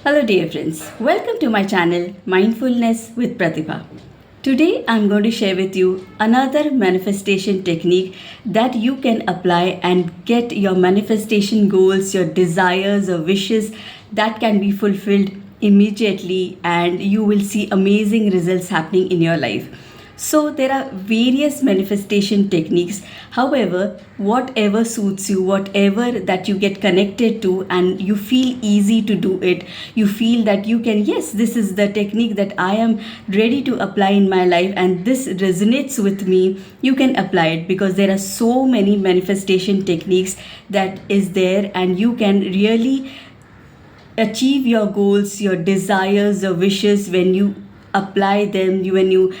Hello, dear friends. Welcome to my channel Mindfulness with Pratibha. Today, I'm going to share with you another manifestation technique that you can apply and get your manifestation goals, your desires, or wishes that can be fulfilled immediately, and you will see amazing results happening in your life. So, there are various manifestation techniques. However, whatever suits you, whatever that you get connected to, and you feel easy to do it, you feel that you can, yes, this is the technique that I am ready to apply in my life, and this resonates with me, you can apply it because there are so many manifestation techniques that is there, and you can really achieve your goals, your desires, or wishes when you apply them, when you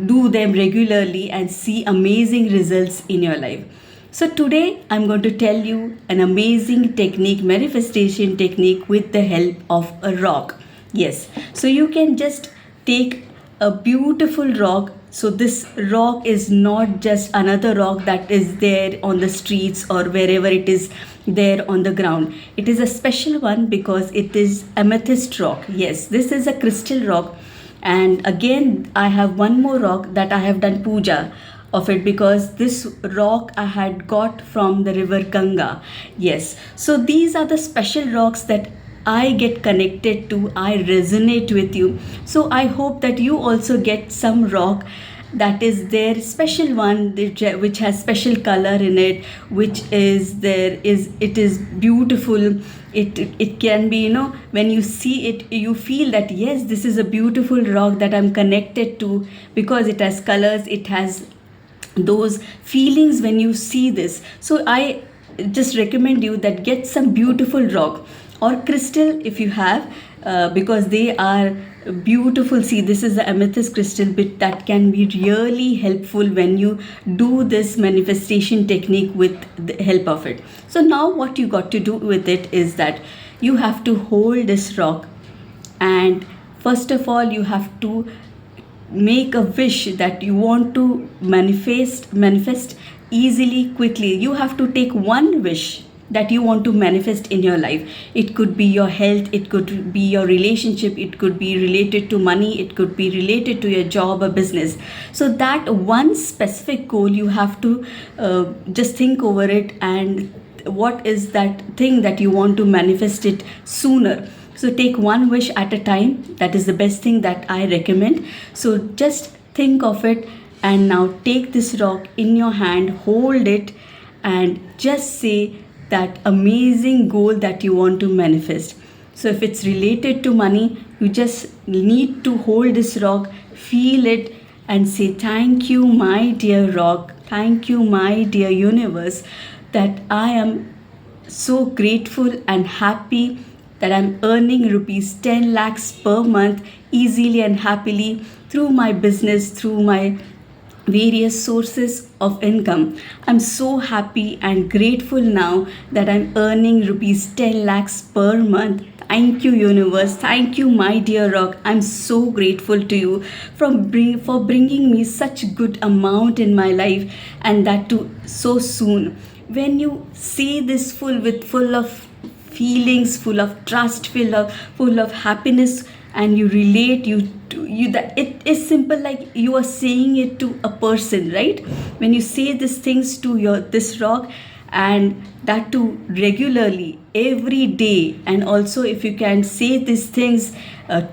do them regularly and see amazing results in your life. So today I'm going to tell you an amazing technique, manifestation technique with the help of a rock. Yes, so you can just take a beautiful rock. So this rock is not just another rock that is there on the streets or wherever it is there on the ground. It is a special one because it is amethyst rock. Yes, this is a crystal rock. And again, I have one more rock that I have done puja of it because this rock I had got from the river Ganga. Yes, so these are the special rocks that I get connected to, I resonate with you. So I hope that you also get some rock that is their special one, which has special color in it, which is there is it is beautiful. It can be, when you see it, you feel that yes, this is a beautiful rock that I'm connected to because it has colors, it has those feelings when you see this. So I just recommend you that get some beautiful rock or crystal if you have, because they are beautiful. See, this is the amethyst crystal bit that can be really helpful when you do this manifestation technique with the help of it. So now what you got to do with it is that you have to hold this rock, and first of all you have to make a wish that you want to manifest easily, quickly. You have to take one wish that you want to manifest in your life. It could be your health, it could be your relationship, it could be related to money, it could be related to your job or business. So that one specific goal, you have to just think over it, and what is that thing that you want to manifest it sooner. So take one wish at a time. That is the best thing that I recommend. So just think of it, and now take this rock in your hand, hold it, and just say that amazing goal that you want to manifest. So if it's related to money, you just need to hold this rock, feel it, and say, thank you, my dear rock. Thank you, my dear universe, that I am so grateful and happy that I'm earning rupees 10 lakhs per month easily and happily through my business, through my various sources of income. I'm so happy and grateful now that I'm earning rupees 10 lakhs per month. Thank you, universe. Thank you, my dear rock. I'm so grateful to you for bringing me such good amount in my life, and that too so soon. When you say this full of feelings, full of trust, full of happiness, and you relate you that it is simple, like you are saying it to a person, right? When you say these things to this rock, and that too regularly every day, and also if you can say these things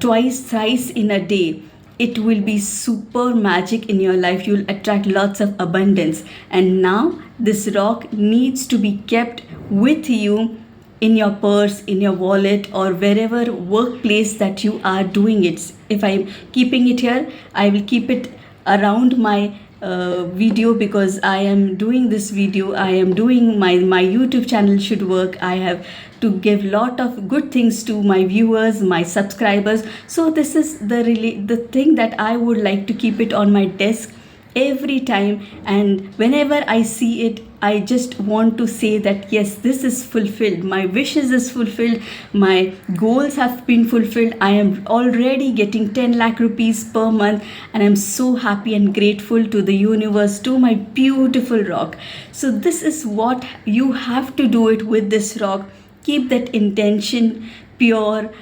twice, thrice in a day, it will be super magic in your life. You'll attract lots of abundance. And now this rock needs to be kept with you in your purse, in your wallet, or wherever workplace that you are doing it. If I'm keeping it here, I will keep it around my video, because I am doing this video, I am doing my YouTube channel should work. I have to give lot of good things to my viewers, my subscribers. So this is the thing that I would like to keep it on my desk every time, and whenever I see it, I just want to say that yes, this is fulfilled, my wishes is fulfilled, my goals have been fulfilled, I am already getting 10 lakh rupees per month, and I'm so happy and grateful to the universe, to my beautiful rock. So this is what you have to do it with this rock. Keep that intention pure,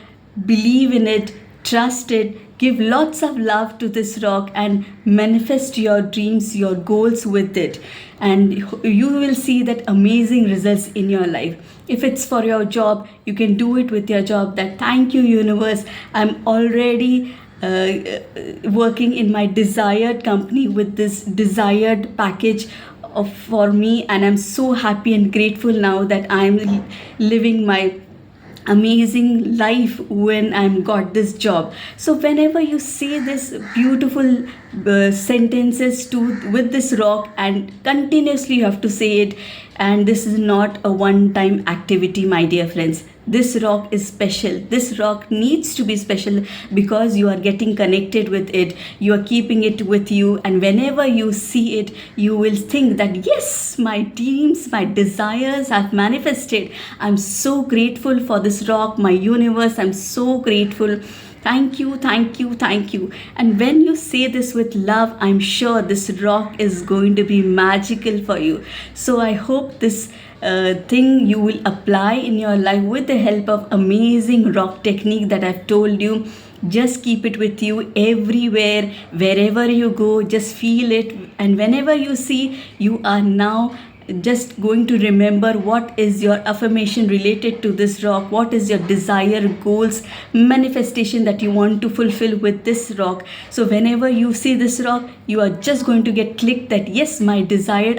believe in it, trust it, give lots of love to this rock, and manifest your dreams, your goals with it. And you will see that amazing results in your life. If it's for your job, you can do it with your job. That thank you, universe, I'm already working in my desired company with this desired package for me, and I'm so happy and grateful now that I'm living my amazing life when I'm got this job. So whenever you say this beautiful sentences to with this rock, and continuously you have to say it, and this is not a one time activity, my dear friends. This rock is special. This rock needs to be special because you are getting connected with it, you are keeping it with you, and whenever you see it, you will think that yes, my dreams, my desires have manifested. I'm so grateful for this rock, my universe. I'm so grateful. Thank you, thank you, thank you. And when you say this with love, I'm sure this rock is going to be magical for you. So I hope this thing you will apply in your life with the help of amazing rock technique that I've told you. Just keep it with you everywhere, wherever you go, just feel it. And whenever you see, you are now just going to remember what is your affirmation related to this rock, what is your desire, goals, manifestation that you want to fulfill with this rock. So whenever you see this rock, you are just going to get clicked that yes, my desired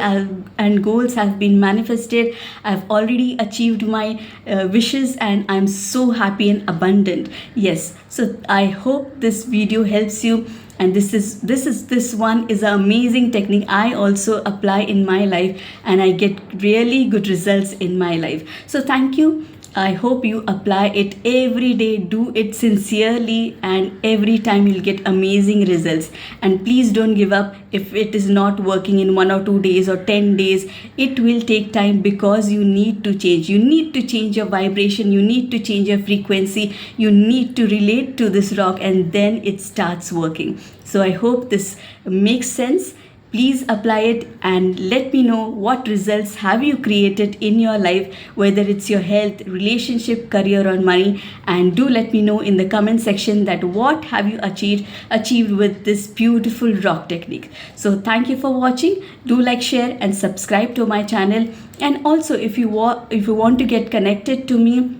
and goals have been manifested. I've already achieved my wishes, and I'm so happy and abundant. Yes, so I hope this video helps you. And this one is an amazing technique I also apply in my life, and I get really good results in my life. So thank you. I hope you apply it every day, do it sincerely, and every time you'll get amazing results. And please don't give up if it is not working in 1 or 2 days or 10 days. It will take time because you need to change. You need to change your vibration. You need to change your frequency. You need to relate to this rock, and then it starts working. So I hope this makes sense. Please apply it and let me know what results have you created in your life, whether it's your health, relationship, career, or money. And do let me know in the comment section that what have you achieved with this beautiful rock technique. So thank you for watching. Do like, share, and subscribe to my channel. And also, if you want to get connected to me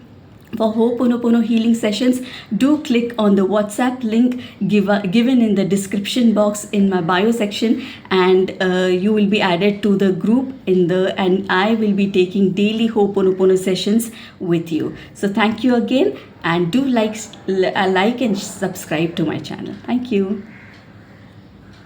for Ho'oponopono healing sessions, do click on the WhatsApp link given in the description box in my bio section, and you will be added to the group and I will be taking daily Ho'oponopono sessions with you. So thank you again, and do like and subscribe to my channel. Thank you.